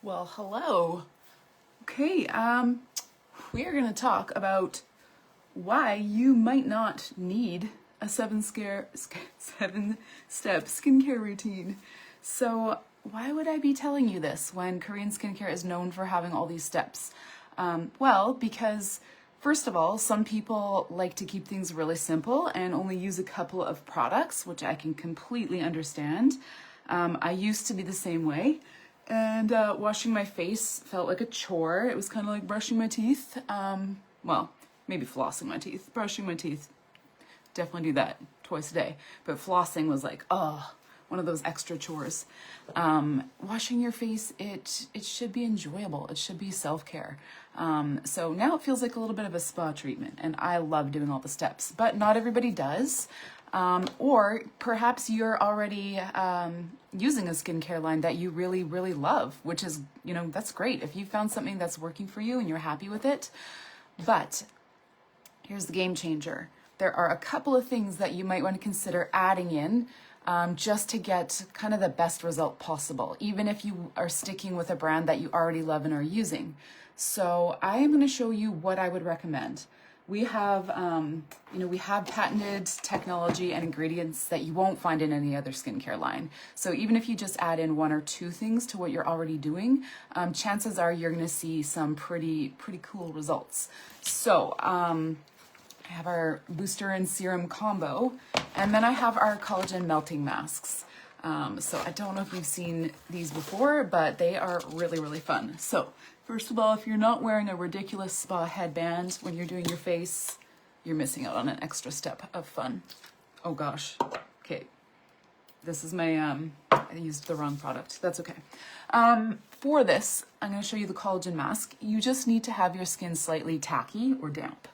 Well, hello. Okay, we are going to talk about why you might not need a seven-step skincare routine. So why would I be telling you this when Korean skincare is known for having all these steps? Well, because first of all, some people like to keep things really simple and only use a couple of products, which I can completely understand. I used to be the same way. And washing my face felt like a chore. It was kind of like brushing my teeth. Well, maybe flossing my teeth. Brushing my teeth, definitely do that twice a day. But flossing was like, oh, one of those extra chores. Washing your face, it should be enjoyable. It should be self-care. So now it feels like a little bit of a spa treatment, and I love doing all the steps. But not everybody does. Or perhaps you're already using a skincare line that you really, really love, which is, that's great. If you found something that's working for you and you're happy with it. But here's the game changer. There are a couple of things that you might want to consider adding in just to get kind of the best result possible, even if you are sticking with a brand that you already love and are using. So I am going to show you what I would recommend. We have, we have patented technology and ingredients that you won't find in any other skincare line. So even if you just add in one or two things to what you're already doing, chances are you're going to see some pretty cool results. So I have our booster and serum combo, and then I have our collagen melting masks. So I don't know if you've seen these before, but they are really, really fun. So first of all, if you're not wearing a ridiculous spa headband when you're doing your face, you're missing out on an extra step of fun. Oh gosh. Okay. This is my, I used the wrong product. That's okay. For this, I'm going to show you the collagen mask. You just need to have your skin slightly tacky or damp.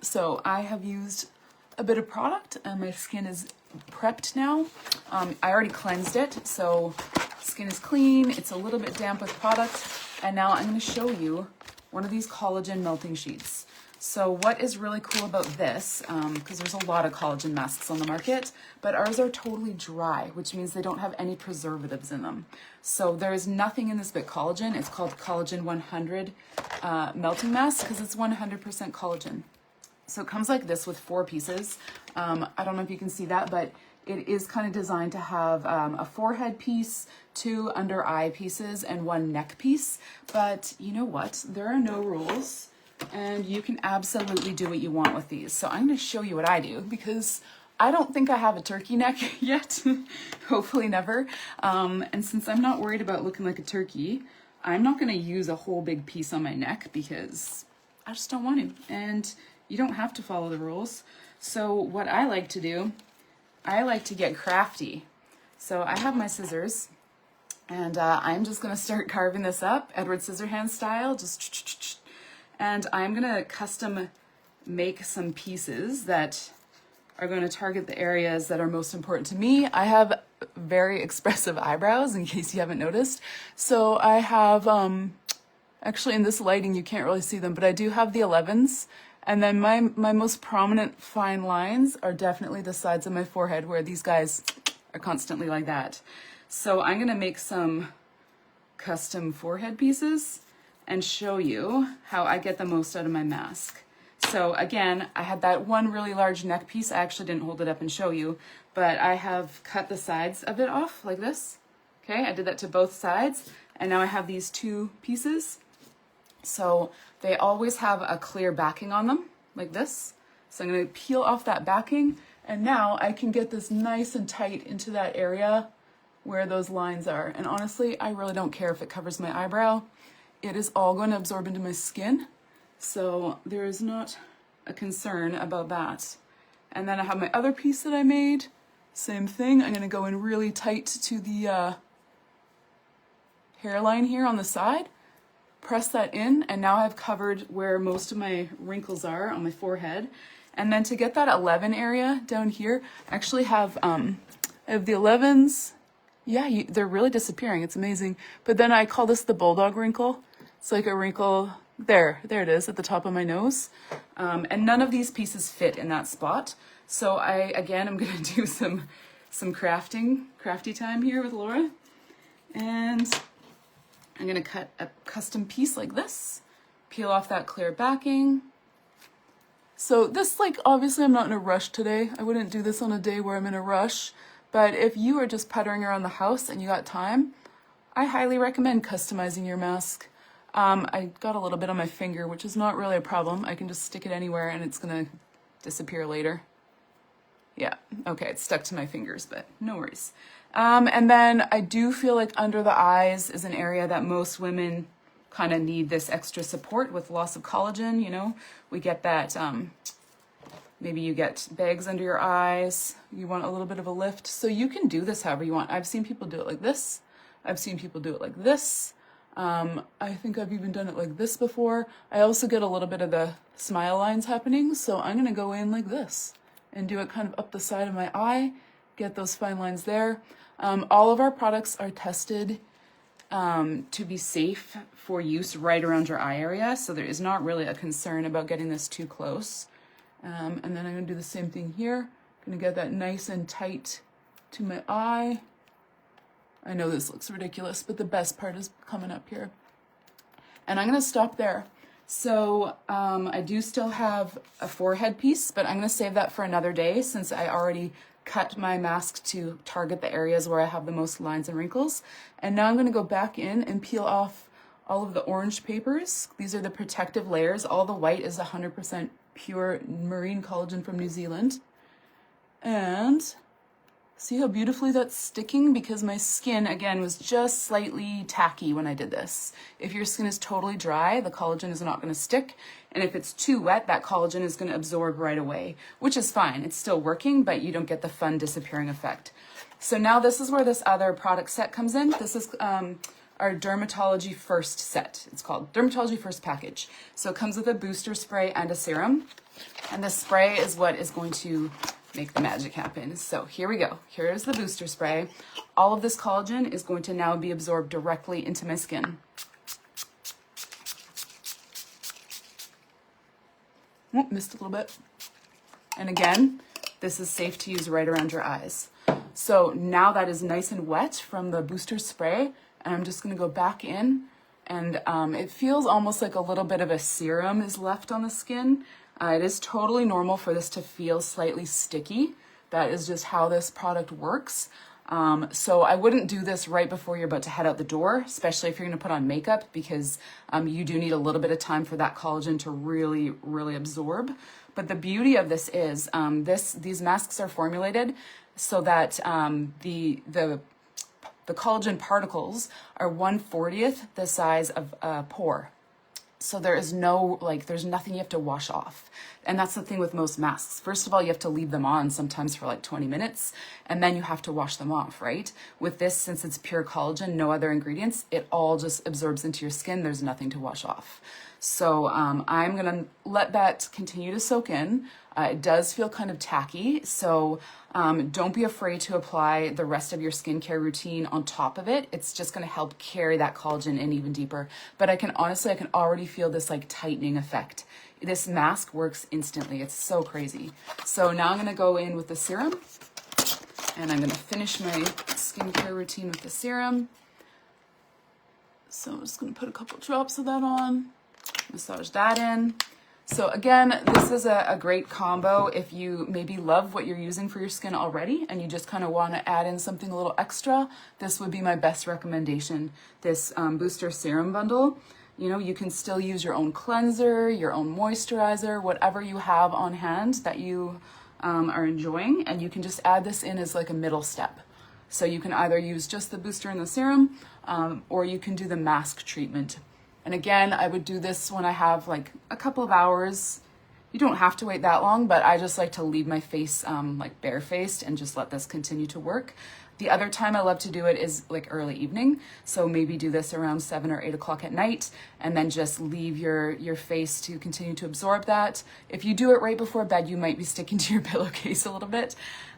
So I have used a bit of product and my skin is prepped now. I already cleansed it, so skin is clean. It's a little bit damp with product. And now I'm going to show you one of these collagen melting sheets. So what is really cool about this, because there's a lot of collagen masks on the market, but ours are totally dry, which means they don't have any preservatives in them. So there is nothing in this but collagen. It's called Collagen 100 melting mask because it's 100% collagen. So it comes like this with 4 pieces. I don't know if you can see that, but it is kind of designed to have a forehead piece, 2 under eye pieces, and 1 neck piece. But you know what? There are no rules, and you can absolutely do what you want with these. So I'm going to show you what I do, because I don't think I have a turkey neck yet. Hopefully never. And since I'm not worried about looking like a turkey, I'm not going to use a whole big piece on my neck, because I just don't want to. And you don't have to follow the rules. So what I like to do, I like to get crafty. So I have my scissors, and I'm just going to start carving this up, Edward Scissorhands style, just, and I'm going to custom make some pieces that are going to target the areas that are most important to me. I have very expressive eyebrows, in case you haven't noticed. So I have, actually in this lighting you can't really see them, but I do have the 11s. And then my most prominent fine lines are definitely the sides of my forehead, where these guys are constantly like that. So I'm going to make some custom forehead pieces and show you how I get the most out of my mask. So again, I had that one really large neck piece. I actually didn't hold it up and show you, but I have cut the sides of it off like this. Okay, I did that to both sides, and now I have these 2 pieces. So they always have a clear backing on them, like this. So I'm going to peel off that backing, and now I can get this nice and tight into that area where those lines are. And honestly, I really don't care if it covers my eyebrow. It is all going to absorb into my skin, so there is not a concern about that. And then I have my other piece that I made. Same thing. I'm going to go in really tight to the hairline here on the side. Press that in, and now I've covered where most of my wrinkles are on my forehead. And then to get that 11 area down here, I actually have, I have the 11s. Yeah, they're really disappearing. It's amazing. But then I call this the bulldog wrinkle. It's like a wrinkle, there it is at the top of my nose. And none of these pieces fit in that spot. So I'm gonna do some crafty time here with Laura. And I'm gonna cut a custom piece like this, peel off that clear backing. So this, like, obviously I'm not in a rush today. I wouldn't do this on a day where I'm in a rush, but if you are just puttering around the house and you got time, I highly recommend customizing your mask. I got a little bit on my finger, which is not really a problem. I can just stick it anywhere and it's gonna disappear later. Yeah, okay, it's stuck to my fingers, but no worries. And then I do feel like under the eyes is an area that most women kind of need this extra support with loss of collagen, you know? We get that, maybe you get bags under your eyes, you want a little bit of a lift. So you can do this however you want. I've seen people do it like this. I've seen people do it like this. I think I've even done it like this before. I also get a little bit of the smile lines happening, so I'm gonna go in like this and do it kind of up the side of my eye, get those fine lines there. All of our products are tested to be safe for use right around your eye area, so there is not really a concern about getting this too close. And then I'm gonna do the same thing here. Gonna get that nice and tight to my eye. I know this looks ridiculous, but the best part is coming up here. And I'm gonna stop there. So I do still have a forehead piece, but I'm gonna save that for another day since I already cut my mask to target the areas where I have the most lines and wrinkles. And now I'm gonna go back in and peel off all of the orange papers. These are the protective layers. All the white is 100% pure marine collagen from New Zealand. And see how beautifully that's sticking? Because my skin, again, was just slightly tacky when I did this. If your skin is totally dry, the collagen is not gonna stick. And if it's too wet, that collagen is gonna absorb right away, which is fine. It's still working, but you don't get the fun disappearing effect. So now this is where this other product set comes in. This is our Dermatology First set. It's called Dermatology First Package. So it comes with a booster spray and a serum. And the spray is what is going to make the magic happen. So here we go. Here's the booster spray. All of this collagen is going to now be absorbed directly into my skin. Oh, missed a little bit. And again, this is safe to use right around your eyes. So now that is nice and wet from the booster spray, and I'm just gonna go back in, and it feels almost like a little bit of a serum is left on the skin. It is totally normal for this to feel slightly sticky. That is just how this product works. So I wouldn't do this right before you're about to head out the door, especially if you're gonna put on makeup, because you do need a little bit of time for that collagen to really, really absorb. But the beauty of this is these masks are formulated so that the collagen particles are 1/40th the size of a pore. So there is no, like, there's nothing you have to wash off. And that's the thing with most masks. First of all, you have to leave them on sometimes for like 20 minutes, and then you have to wash them off, right? With this, since it's pure collagen, no other ingredients, it all just absorbs into your skin. There's nothing to wash off. So I'm gonna let that continue to soak in. It does feel kind of tacky, so don't be afraid to apply the rest of your skincare routine on top of it. It's just gonna help carry that collagen in even deeper. But I can already feel this like tightening effect. This mask works instantly. It's so crazy. So now I'm gonna go in with the serum, and I'm gonna finish my skincare routine with the serum. So I'm just gonna put a couple drops of that on. Massage that in. So again, this is a great combo if you maybe love what you're using for your skin already and you just kind of want to add in something a little extra. This would be my best recommendation, this booster serum bundle. You know, you can still use your own cleanser, your own moisturizer, whatever you have on hand that you are enjoying, and you can just add this in as like a middle step. So you can either use just the booster and the serum, or you can do the mask treatment. And again, I would do this when I have like a couple of hours. You don't have to wait that long, but I just like to leave my face like barefaced and just let this continue to work. The other time I love to do it is like early evening. So maybe do this around 7 or 8 o'clock at night, and then just leave your face to continue to absorb that. If you do it right before bed, you might be sticking to your pillowcase a little bit.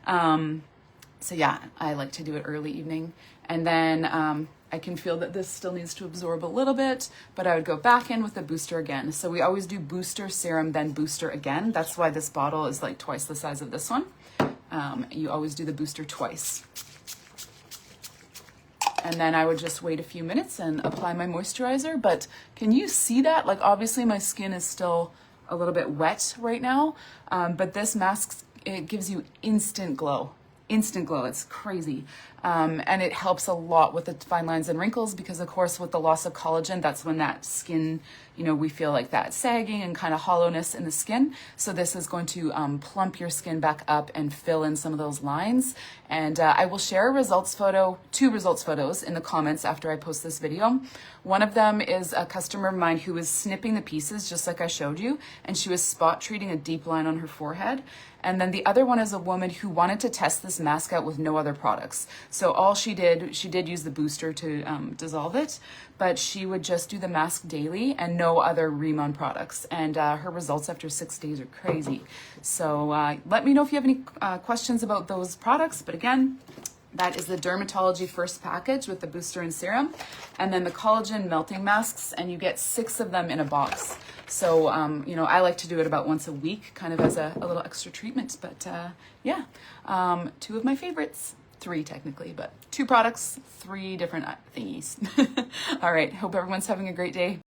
So yeah, I like to do it early evening. And then I can feel that this still needs to absorb a little bit, but I would go back in with the booster again. So we always do booster, serum, then booster again. That's why this bottle is like twice the size of this one. You always do the booster twice. and then I would just wait a few minutes and apply my moisturizer. But can you see that? Like, obviously my skin is still a little bit wet right now, but this mask, it gives you instant glow. Instant glow. It's crazy. And it helps a lot with the fine lines and wrinkles because, of course, with the loss of collagen, that's when that skin, you know, we feel like that sagging and kind of hollowness in the skin. So this is going to plump your skin back up and fill in some of those lines. And I will share a results photo, 2 results photos in the comments after I post this video. One of them is a customer of mine who was snipping the pieces just like I showed you, and she was spot treating a deep line on her forehead. And then the other one is a woman who wanted to test this mask out with no other products. So all she did use the booster to dissolve it, but she would just do the mask daily and no other Remon products. And her results after 6 days are crazy. So let me know if you have any questions about those products. But again, that is the Dermatology First package with the booster and serum, and then the collagen melting masks, and you get 6 of them in a box. So, you know, I like to do it about once a week, kind of as a little extra treatment. But yeah, 2 of my favorites. 3 technically, but 2 products, 3 different thingies. All right, hope everyone's having a great day.